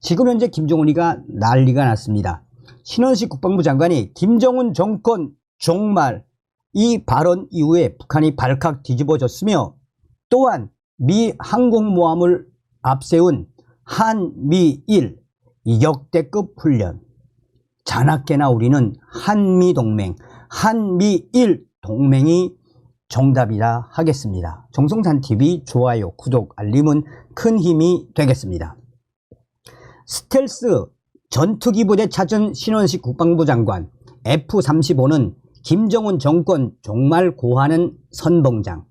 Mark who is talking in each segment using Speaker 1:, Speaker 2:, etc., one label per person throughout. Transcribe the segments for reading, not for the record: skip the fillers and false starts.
Speaker 1: 지금 현재 김정은이가 난리가 났습니다. 신원식 국방부 장관이 김정은 정권 종말 이 발언 이후에 북한이 발칵 뒤집어졌으며, 또한 미 항공모함을 앞세운 한미일 역대급 훈련, 자나깨나 우리는 한미동맹, 한미일 동맹이 정답이라 하겠습니다. 정성찬TV 좋아요, 구독, 알림은 큰 힘이 되겠습니다. 스텔스 전투기 부대 찾은 신원식 국방부 장관, F-35는 김정은 정권 종말 고하는 선봉장.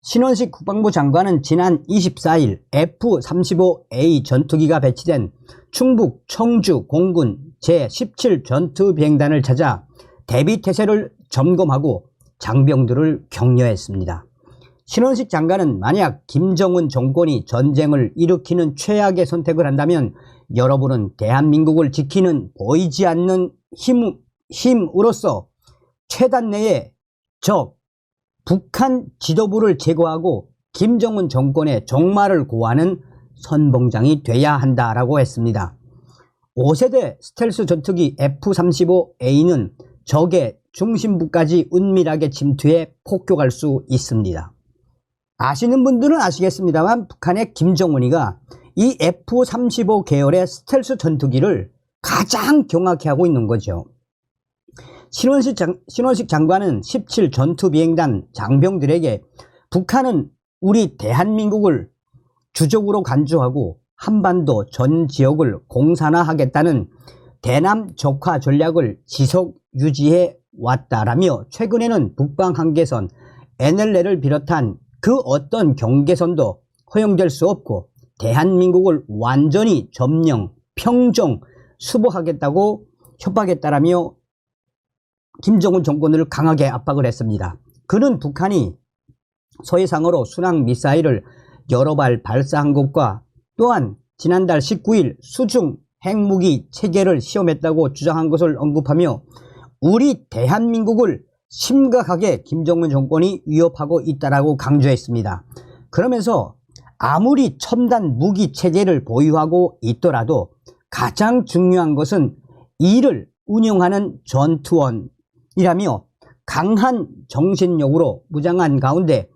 Speaker 1: 신원식 국방부 장관은 지난 24일 F-35A 전투기가 배치된 충북 청주 공군 제17 전투비행단을 찾아 대비태세를 점검하고 장병들을 격려했습니다. 신원식 장관은 만약 김정은 정권이 전쟁을 일으키는 최악의 선택을 한다면 여러분은 대한민국을 지키는 보이지 않는 힘으로서 최단 내에 적 북한 지도부를 제거하고 김정은 정권의 종말을 고하는 선봉장이 돼야 한다라고 했습니다. 5세대 스텔스 전투기 F-35A는 적의 중심부까지 은밀하게 침투해 폭격할 수 있습니다. 아시는 분들은 아시겠습니다만 북한의 김정은이가 이 F-35 계열의 스텔스 전투기를 가장 경악해 하고 있는 거죠. 신원식 장관은 17 전투비행단 장병들에게 북한은 우리 대한민국을 주적으로 간주하고 한반도 전 지역을 공산화하겠다는 대남 적화 전략을 지속 유지해 왔다라며, 최근에는 북방 한계선 NLL을 비롯한 그 어떤 경계선도 허용될 수 없고 대한민국을 완전히 점령, 평정, 수복하겠다고 협박했다라며 김정은 정권을 강하게 압박을 했습니다. 그는 북한이 서해상으로 순항 미사일을 여러 발 발사한 것과 또한 지난달 19일 수중 핵무기 체계를 시험했다고 주장한 것을 언급하며 우리 대한민국을 심각하게 김정은 정권이 위협하고 있다라고 강조했습니다. 그러면서 아무리 첨단 무기 체계를 보유하고 있더라도 가장 중요한 것은 이를 운영하는 전투원이라며 강한 정신력으로 무장한 가운데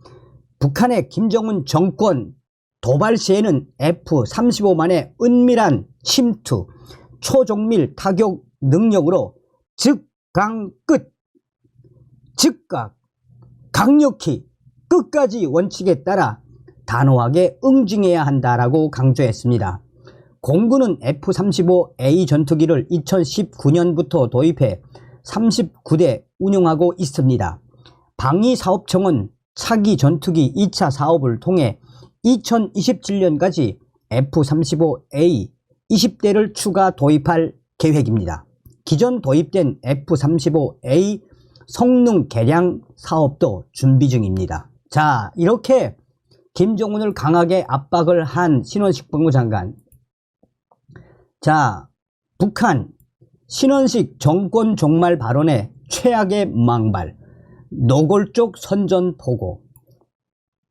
Speaker 1: 북한의 김정은 정권 도발 시에는 F-35만의 은밀한 침투, 초정밀 타격 능력으로 즉각, 강력히 끝까지 원칙에 따라 단호하게 응징해야 한다라고 강조했습니다. 공군은 F-35A 전투기를 2019년부터 도입해 39대 운용하고 있습니다. 방위사업청은 차기 전투기 2차 사업을 통해 2027년까지 F-35A 20대를 추가 도입할 계획입니다. 기존 도입된 F-35A 성능 개량 사업도 준비 중입니다. 자, 이렇게 김정은을 강하게 압박을 한 신원식 국방부 장관. 자, 북한 신원식 정권 종말 발언의 최악의 망발, 노골적 선전포고.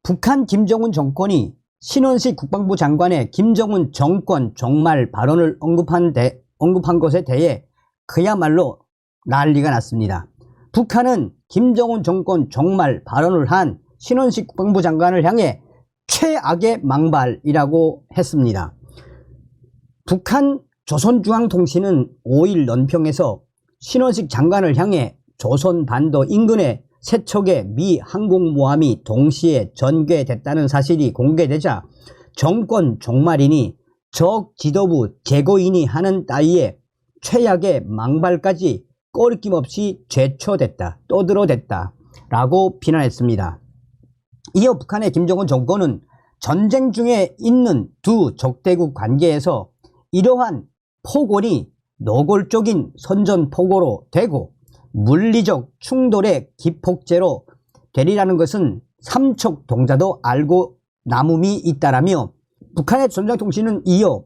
Speaker 1: 북한 김정은 정권이 신원식 국방부 장관의 김정은 정권 종말 발언을 언급한 것에 대해 그야말로 난리가 났습니다. 북한은 김정은 정권 종말 발언을 한 신원식 국방부 장관을 향해 최악의 망발이라고 했습니다. 북한 조선중앙통신은 5일 논평에서 신원식 장관을 향해 조선반도 인근의 세 척의 미 항공모함이 동시에 전개됐다는 사실이 공개되자 정권 종말이니 적 지도부 제거이니 하는 따위의 최악의 망발까지 꺼리낌 없이 제초됐다, 떠들어댔다 라고 비난했습니다. 이어 북한의 김정은 정권은 전쟁 중에 있는 두 적대국 관계에서 이러한 폭언이 노골적인 선전포고로 되고 물리적 충돌의 기폭제로 되리라는 것은 삼척동자도 알고 남음이 있다라며, 북한의 조선중앙통신은 이어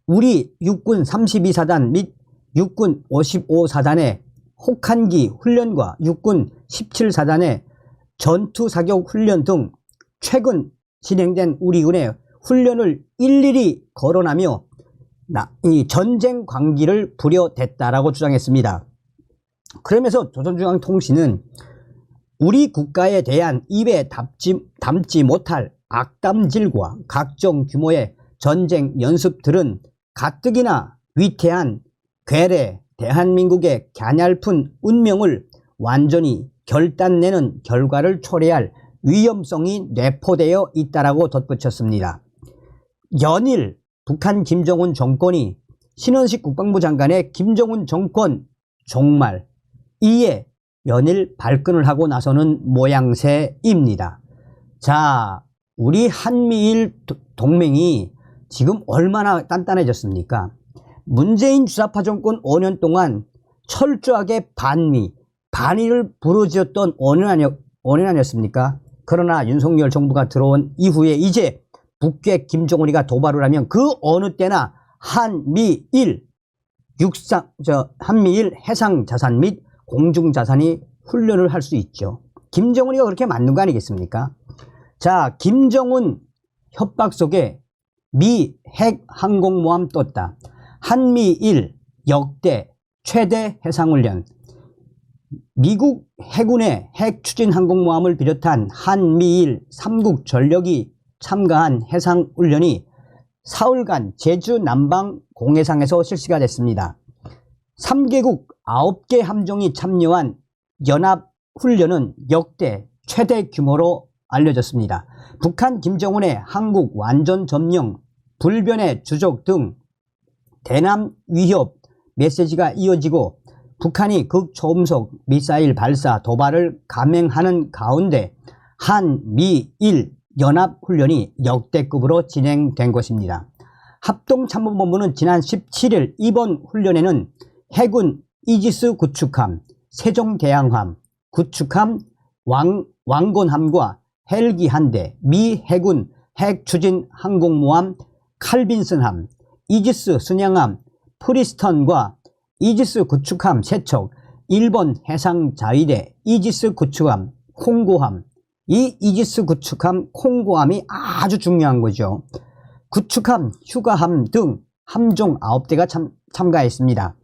Speaker 1: 우리 육군 32사단 및 육군 55사단의 혹한기 훈련과 육군 17사단의 전투사격 훈련 등 최근 진행된 우리군의 훈련을 일일이 거론하며 이 전쟁 광기를 부려댔다라고 주장했습니다. 그러면서 조선중앙통신은 우리 국가에 대한 입에 담지 못할 악담질과 각종 규모의 전쟁 연습들은 가뜩이나 위태한 괴뢰 대한민국의 갸냘픈 운명을 완전히 결단내는 결과를 초래할 위험성이 내포되어 있다라고 덧붙였습니다. 연일 북한 김정은 정권이 신원식 국방부 장관의 김정은 정권 종말 이에 연일 발끈을 하고 나서는 모양새입니다. 자, 우리 한미일 동맹이 지금 얼마나 단단해졌습니까? 문재인 주사파 정권 5년 동안 철저하게 반미를 부르짖었던 5년 아니었습니까? 그러나 윤석열 정부가 들어온 이후에 이제 북괴 김정은이가 도발을 하면 그 어느 때나 한미일 해상 자산 및 공중 자산이 훈련을 할 수 있죠. 김정은이가 그렇게 만든 거 아니겠습니까? 자, 김정은 협박 속에 미 핵 항공모함 떴다. 한미일 역대 최대 해상훈련. 미국 해군의 핵 추진 항공모함을 비롯한 한미일 3국 전력이 참가한 해상훈련이 사흘간 제주 남방 공해상에서 실시가 됐습니다. 3개국 9개 함정이 참여한 연합훈련은 역대 최대 규모로 알려졌습니다. 북한 김정은의 한국 완전 점령, 불변의 주적 등 대남 위협 메시지가 이어지고 북한이 극초음속 미사일 발사 도발을 감행하는 가운데 한미일 연합훈련이 역대급으로 진행된 것입니다. 합동참모본부는 지난 17일 이번 훈련에는 해군 이지스 구축함, 세종대왕함, 구축함, 왕건함과 헬기 한 대, 미 해군 핵추진 항공모함 칼빈슨함, 이지스 순양함 프리스턴과 이지스 구축함 3척, 일본 해상자위대 이지스 구축함 콩고함, 이 이지스 구축함 콩고함이 아주 중요한 거죠. 구축함, 휴가함 등 함종 9대가 참가했습니다.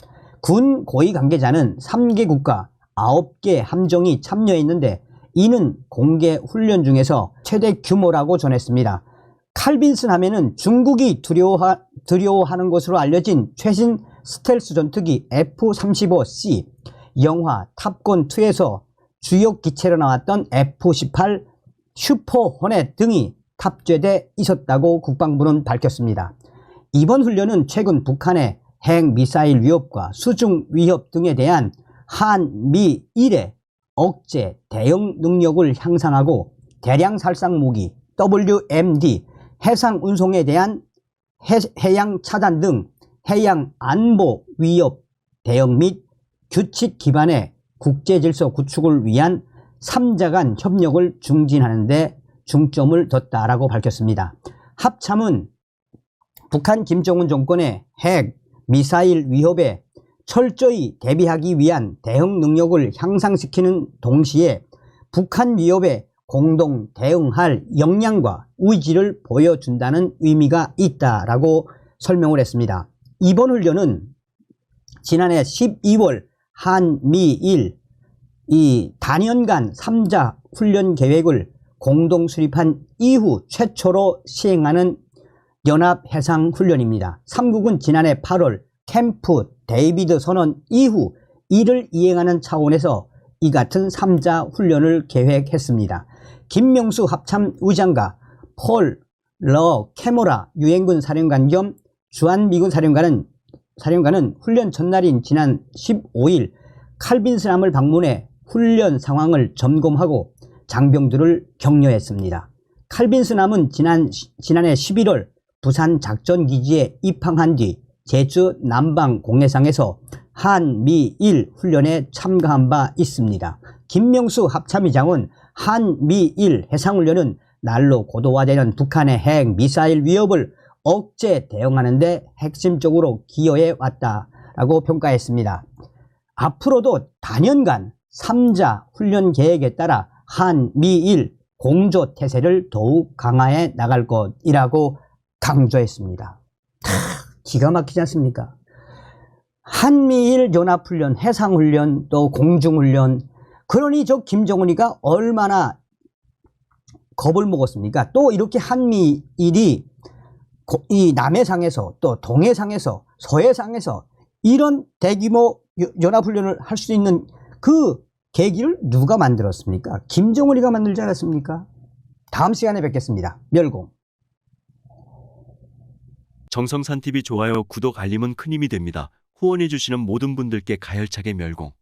Speaker 1: 군 고위 관계자는 3개 국가 9개 함정이 참여했는데 이는 공개 훈련 중에서 최대 규모라고 전했습니다. 칼빈슨 함에는 중국이 두려워하는 것으로 알려진 최신 스텔스 전투기 F-35C, 영화 탑건2에서 주역 기체로 나왔던 F-18 슈퍼 호넷 등이 탑재돼 있었다고 국방부는 밝혔습니다. 이번 훈련은 최근 북한의 핵 미사일 위협과 수중 위협 등에 대한 한미일의 억제 대응 능력을 향상하고 대량 살상 무기 WMD, 해상 운송에 대한 해양 차단 등 해양 안보 위협 대응 및 규칙 기반의 국제 질서 구축을 위한 3자 간 협력을 증진하는 데 중점을 뒀다라고 밝혔습니다. 합참은 북한 김정은 정권의 핵, 미사일 위협에 철저히 대비하기 위한 대응 능력을 향상시키는 동시에 북한 위협에 공동 대응할 역량과 의지를 보여준다는 의미가 있다라고 설명을 했습니다. 이번 훈련은 지난해 12월 한미일 이 단연간 3자 훈련 계획을 공동 수립한 이후 최초로 시행하는 연합해상훈련입니다. 3국은 지난해 8월 캠프 데이비드 선언 이후 이를 이행하는 차원에서 이 같은 3자 훈련을 계획했습니다. 김명수 합참 의장과 폴 러 캐모라 유엔군 사령관 겸 주한 미군 사령관은 훈련 전날인 지난 15일 칼빈슨함을 방문해 훈련 상황을 점검하고 장병들을 격려했습니다. 칼빈슨함은 지난해 11월 부산 작전기지에 입항한 뒤 제주 남방 공해상에서 한미일 훈련에 참가한 바 있습니다. 김명수 합참의장은 한미일 해상훈련은 날로 고도화되는 북한의 핵 미사일 위협을 억제 대응하는 데 핵심적으로 기여해 왔다라고 평가했습니다. 앞으로도 단연간 3자 훈련 계획에 따라 한미일 공조 태세를 더욱 강화해 나갈 것이라고 강조했습니다. 기가 막히지 않습니까? 한미일 연합훈련, 해상훈련, 또 공중훈련. 그러니 저 김정은이가 얼마나 겁을 먹었습니까? 또 이렇게 한미일이 이 남해상에서 또 동해상에서 서해상에서 이런 대규모 연합훈련을 할 수 있는 그 계기를 누가 만들었습니까? 김정은이가 만들지 않았습니까? 다음 시간에 뵙겠습니다. 멸공.
Speaker 2: 정성산TV 좋아요, 구독, 알림은 큰 힘이 됩니다. 후원해주시는 모든 분들께 가열차게 멸공.